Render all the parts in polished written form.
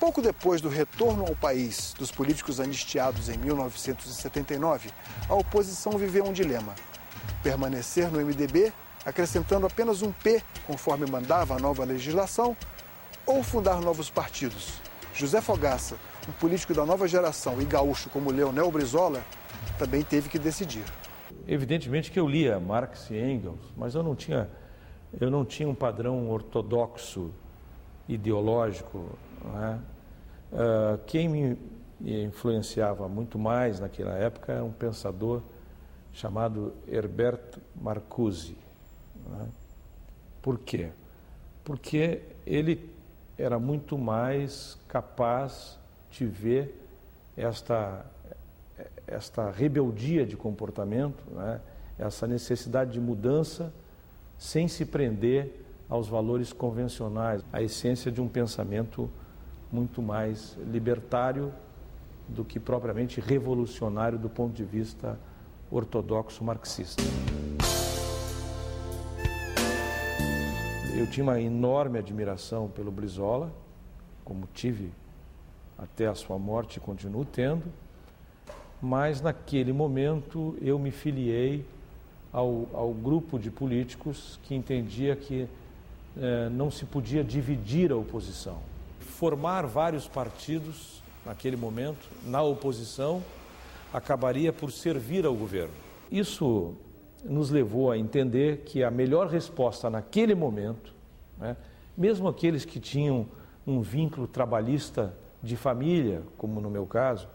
Pouco depois do retorno ao país dos políticos anistiados em 1979, a oposição viveu um dilema: permanecer no MDB, acrescentando apenas um P, conforme mandava a nova legislação, ou fundar novos partidos. José Fogaça, um político da nova geração e gaúcho como Leonel Brizola, também teve que decidir. Evidentemente que eu lia Marx e Engels, mas eu não tinha um padrão ortodoxo ideológico, não é? Quem me influenciava muito mais naquela época era um pensador chamado Herbert Marcuse. Não é? Por quê? Porque ele era muito mais capaz de ver esta rebeldia de comportamento, né? Essa necessidade de mudança sem se prender aos valores convencionais, a essência de um pensamento muito mais libertário do que propriamente revolucionário do ponto de vista ortodoxo marxista. Eu tinha uma enorme admiração pelo Brizola, como tive até a sua morte e continuo tendo, mas naquele momento eu me filiei ao grupo de políticos que entendia que não se podia dividir a oposição. Formar vários partidos, naquele momento, na oposição, acabaria por servir ao governo. Isso nos levou a entender que a melhor resposta naquele momento, né, mesmo aqueles que tinham um vínculo trabalhista de família, como no meu caso,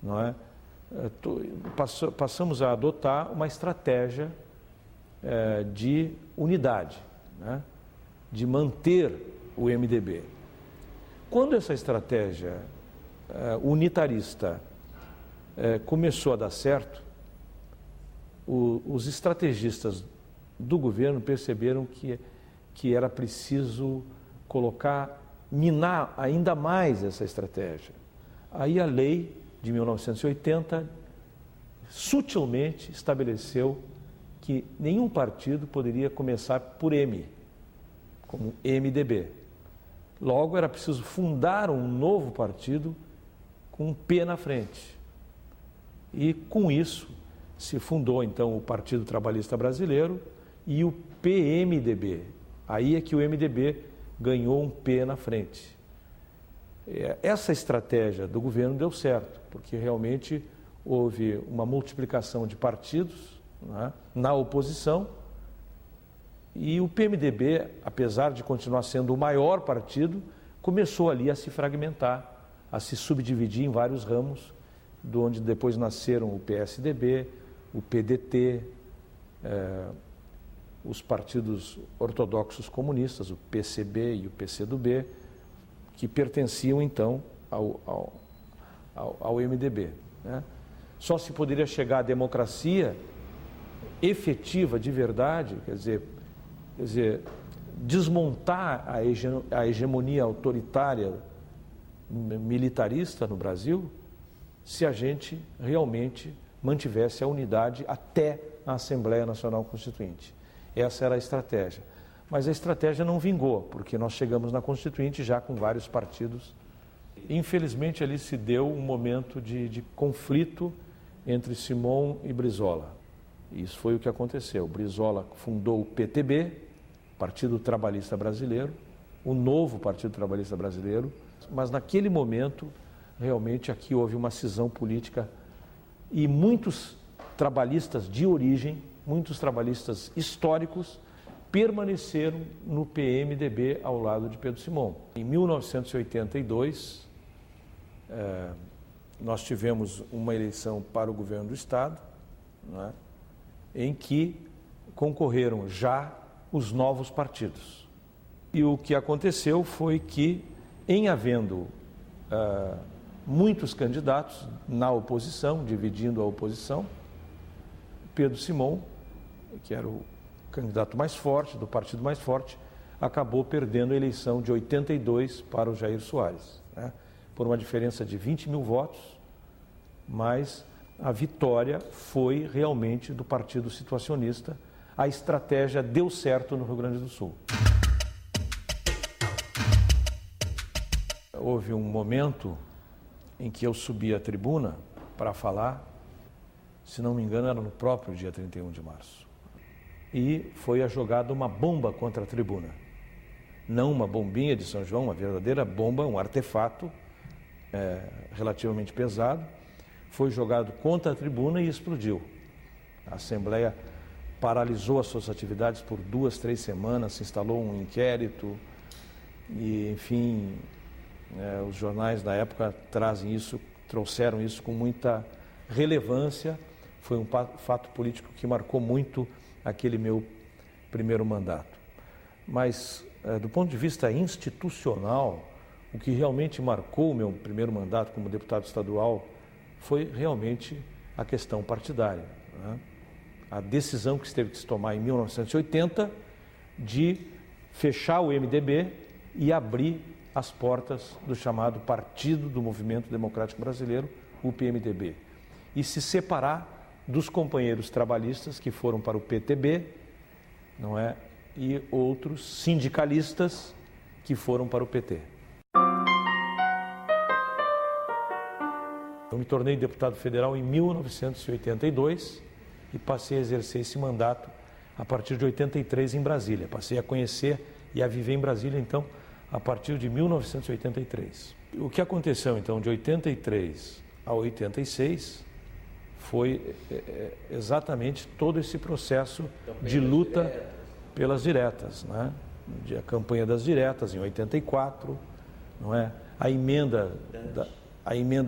não é, passamos a adotar uma estratégia de unidade, né, de manter o MDB. Quando essa estratégia unitarista começou a dar certo, os estrategistas do governo perceberam que era preciso minar ainda mais essa estratégia. Aí a lei de 1980 sutilmente estabeleceu que nenhum partido poderia começar por M, como MDB. Logo, era preciso fundar um novo partido com um P na frente. E, com isso, se fundou, então, o Partido Trabalhista Brasileiro e o PMDB. Aí é que o MDB ganhou um P na frente. Essa estratégia do governo deu certo, porque realmente houve uma multiplicação de partidos, né, na oposição, e o PMDB, apesar de continuar sendo o maior partido, começou ali a se fragmentar, a se subdividir em vários ramos, de onde depois nasceram o PSDB, o PDT, os partidos ortodoxos comunistas, o PCB e o PCdoB, que pertenciam então ao MDB, né? Só se poderia chegar à democracia efetiva, de verdade, quer dizer, desmontar a hegemonia autoritária militarista no Brasil, se a gente realmente mantivesse a unidade até a Assembleia Nacional Constituinte. Essa era a estratégia. Mas a estratégia não vingou, porque nós chegamos na Constituinte já com vários partidos. Infelizmente, ali se deu um momento de conflito entre Simon e Brizola. Isso foi o que aconteceu. Brizola fundou o PTB, Partido Trabalhista Brasileiro, o novo Partido Trabalhista Brasileiro, mas naquele momento, realmente, aqui houve uma cisão política e muitos trabalhistas de origem, muitos trabalhistas históricos, permaneceram no PMDB ao lado de Pedro Simon. Em 1982, nós tivemos uma eleição para o governo do Estado, né, em que concorreram já os novos partidos. E o que aconteceu foi que, em havendo muitos candidatos na oposição, dividindo a oposição, Pedro Simon, que era o candidato mais forte, do partido mais forte, acabou perdendo a eleição de 82 para o Jair Soares, né, por uma diferença de 20 mil votos, mas a vitória foi realmente do partido situacionista. A estratégia deu certo no Rio Grande do Sul. houve um momento em que eu subi à tribuna para falar, se não me engano, era no próprio dia 31 de março. E foi jogada uma bomba contra a tribuna. Não uma bombinha de São João, uma verdadeira bomba, um artefato relativamente pesado. Foi jogado contra a tribuna e explodiu. A Assembleia paralisou as suas atividades por 2, 3 semanas, se instalou um inquérito e, enfim, os jornais da época trouxeram isso com muita relevância. Foi um fato político que marcou muito aquele meu primeiro mandato. Mas, do ponto de vista institucional, o que realmente marcou o meu primeiro mandato como deputado estadual foi realmente a questão partidária, né? A decisão que teve que se tomar em 1980 de fechar o MDB e abrir as portas do chamado Partido do Movimento Democrático Brasileiro, o PMDB, e se separar dos companheiros trabalhistas que foram para o PTB, não é? E outros sindicalistas que foram para o PT. Eu me tornei deputado federal em 1982 e passei a exercer esse mandato a partir de 83 em Brasília. Passei a conhecer e a viver em Brasília, então, a partir de 1983. O que aconteceu, então, de 83 a 86 foi exatamente todo esse processo de luta pelas diretas, né? A campanha das diretas em 84, não é? A emenda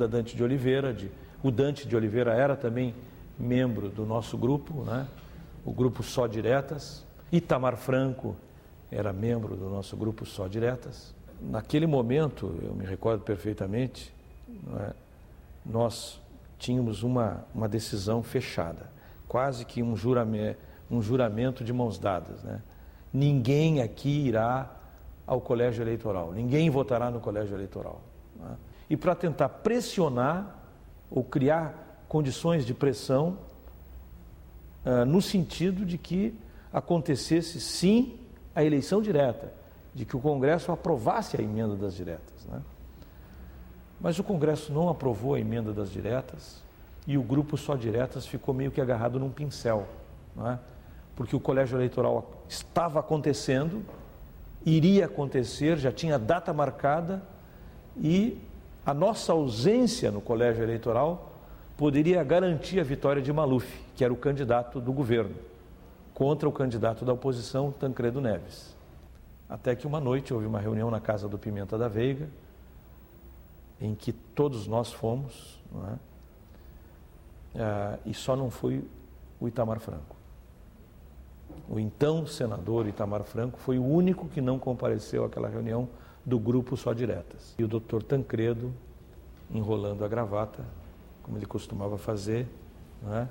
Dante de Oliveira, o Dante de Oliveira era também membro do nosso grupo, né? O grupo Só Diretas. Itamar Franco era membro do nosso grupo Só Diretas. Naquele momento, eu me recordo perfeitamente, não é? Nós tínhamos uma decisão fechada, quase que um juramento de mãos dadas, né? Ninguém aqui irá ao colégio eleitoral, ninguém votará no colégio eleitoral, né? E para tentar pressionar ou criar condições de pressão no sentido de que acontecesse sim a eleição direta, de que o Congresso aprovasse a emenda das diretas, né? Mas o Congresso não aprovou a emenda das diretas e o grupo Só Diretas ficou meio que agarrado num pincel, não é? Porque o colégio eleitoral estava acontecendo, iria acontecer, já tinha data marcada e a nossa ausência no colégio eleitoral poderia garantir a vitória de Maluf, que era o candidato do governo, contra o candidato da oposição, Tancredo Neves. Até que uma noite houve uma reunião na casa do Pimenta da Veiga, em que todos nós fomos, não é? E só não foi o Itamar Franco. O então senador Itamar Franco foi o único que não compareceu àquela reunião do grupo Só Diretas. E o doutor Tancredo, enrolando a gravata, como ele costumava fazer, não é?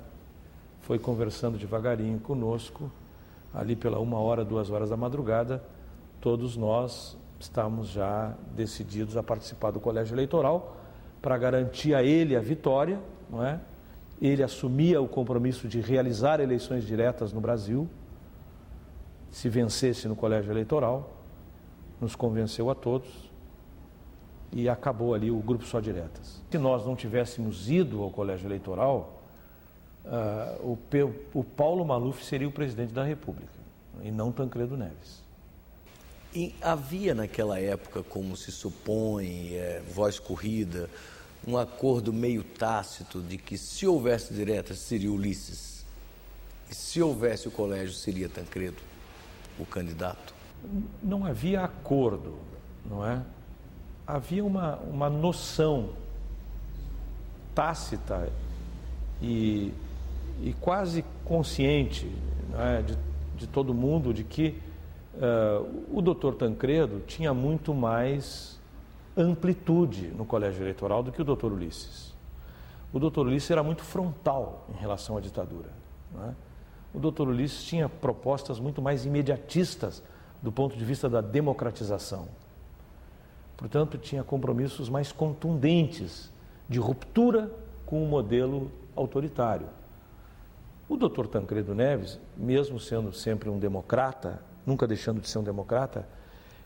Foi conversando devagarinho conosco, ali pela 1h, 2h da madrugada, todos nós estávamos já decididos a participar do colégio eleitoral para garantir a ele a vitória, não é? Ele assumia o compromisso de realizar eleições diretas no Brasil, se vencesse no colégio eleitoral, nos convenceu a todos e acabou ali o grupo Só Diretas. Se nós não tivéssemos ido ao colégio eleitoral, o Paulo Maluf seria o presidente da República e não Tancredo Neves. E havia naquela época, como se supõe, voz corrida, um acordo meio tácito de que se houvesse diretas seria Ulisses e se houvesse o colégio seria Tancredo, o candidato? Não havia acordo, não é? Havia uma noção tácita e quase consciente, não é, de todo mundo de que o doutor Tancredo tinha muito mais amplitude no colégio eleitoral do que o doutor Ulisses. O doutor Ulisses era muito frontal em relação à ditadura, não é? O doutor Ulisses tinha propostas muito mais imediatistas do ponto de vista da democratização. Portanto, tinha compromissos mais contundentes de ruptura com o modelo autoritário. O doutor Tancredo Neves, mesmo sendo sempre um democrata, nunca deixando de ser um democrata,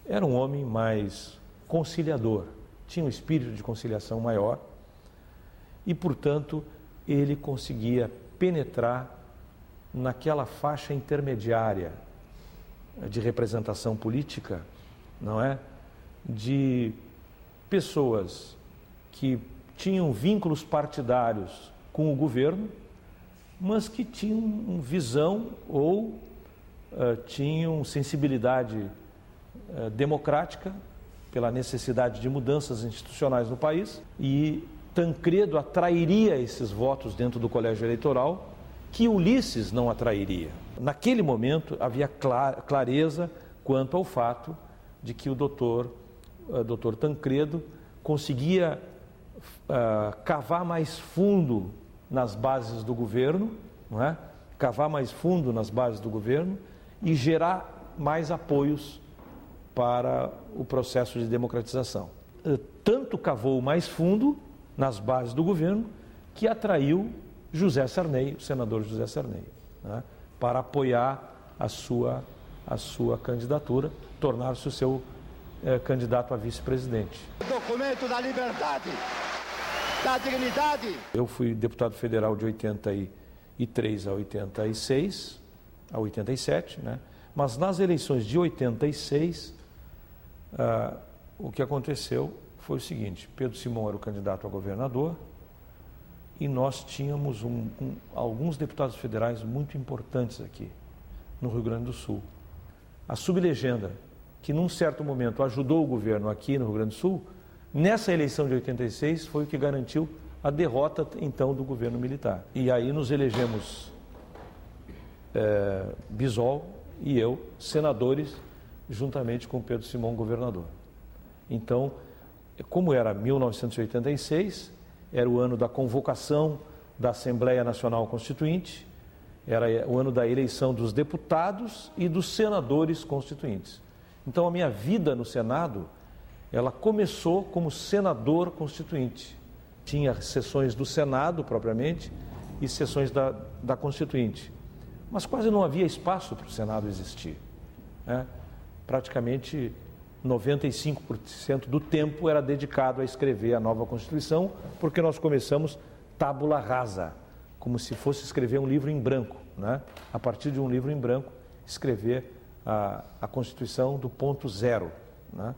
era um homem mais conciliador, tinha um espírito de conciliação maior e, portanto, ele conseguia penetrar naquela faixa intermediária de representação política, não é? De pessoas que tinham vínculos partidários com o governo, mas que tinham visão ou tinham sensibilidade democrática pela necessidade de mudanças institucionais no país, e Tancredo atrairia esses votos dentro do colégio eleitoral que Ulisses não atrairia. Naquele momento havia clareza quanto ao fato de que o doutor Tancredo conseguia cavar mais fundo nas bases do governo, não é? Cavar mais fundo nas bases do governo e gerar mais apoios para o processo de democratização. Tanto cavou mais fundo nas bases do governo que atraiu José Sarney, o senador José Sarney, né, para apoiar a sua candidatura, tornar-se o seu candidato a vice-presidente. Documento da liberdade, da dignidade. Eu fui deputado federal de 83 a 86, a 87, né? Mas nas eleições de 86, o que aconteceu foi o seguinte: Pedro Simão era o candidato a governador e nós tínhamos alguns deputados federais muito importantes aqui no Rio Grande do Sul. A sublegenda, que num certo momento ajudou o governo aqui no Rio Grande do Sul, nessa eleição de 86 foi o que garantiu a derrota então do governo militar. E aí nos elegemos Bisol e eu, senadores, juntamente com Pedro Simão, governador. Então, como era 1986, era o ano da convocação da Assembleia Nacional Constituinte, era o ano da eleição dos deputados e dos senadores constituintes. Então, a minha vida no Senado, ela começou como senador constituinte. Tinha sessões do Senado, propriamente, e sessões da Constituinte. Mas quase não havia espaço para o Senado existir, né? Praticamente 95% do tempo era dedicado a escrever a nova Constituição, porque nós começamos tábula rasa, como se fosse escrever um livro em branco, né? A partir de um livro em branco, escrever a Constituição do ponto zero, né?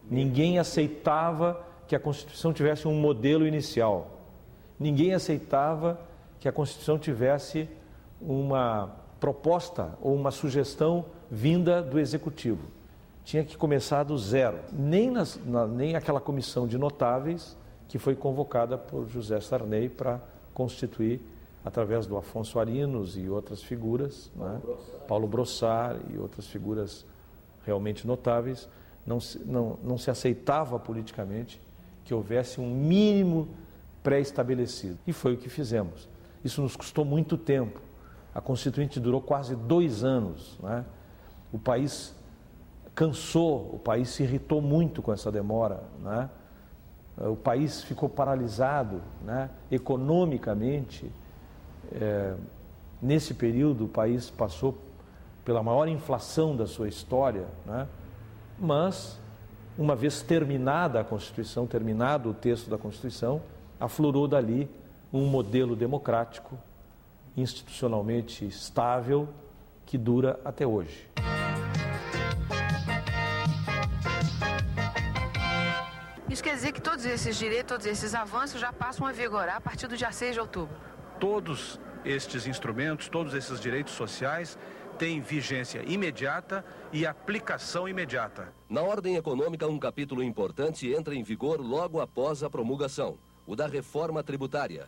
Ninguém aceitava que a Constituição tivesse um modelo inicial. Ninguém aceitava que a Constituição tivesse uma proposta ou uma sugestão vinda do Executivo. Tinha que começar do zero. Nem aquela comissão de notáveis que foi convocada por José Sarney para constituir, através do Afonso Arinos e outras figuras, né? Paulo Brossard e outras figuras realmente notáveis, não se aceitava politicamente que houvesse um mínimo pré-estabelecido. E foi o que fizemos. Isso nos custou muito tempo. A Constituinte durou quase 2 anos, né? O país cansou, o país se irritou muito com essa demora, né? O país ficou paralisado, né? Economicamente. Nesse período, o país passou pela maior inflação da sua história, né? Mas, uma vez terminada a Constituição, terminado o texto da Constituição, aflorou dali um modelo democrático, institucionalmente estável, que dura até hoje. Isso quer dizer que todos esses direitos, todos esses avanços já passam a vigorar a partir do dia 6 de outubro. Todos estes instrumentos, todos esses direitos sociais têm vigência imediata e aplicação imediata. Na ordem econômica, um capítulo importante entra em vigor logo após a promulgação, o da reforma tributária.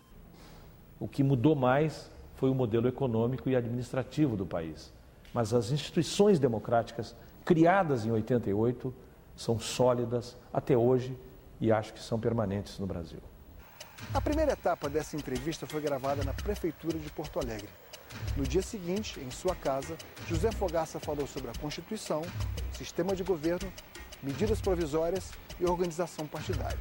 O que mudou mais foi o modelo econômico e administrativo do país. Mas as instituições democráticas, criadas em 88, são sólidas até hoje e acho que são permanentes no Brasil. A primeira etapa dessa entrevista foi gravada na Prefeitura de Porto Alegre. No dia seguinte, em sua casa, José Fogaça falou sobre a Constituição, sistema de governo, medidas provisórias e organização partidária.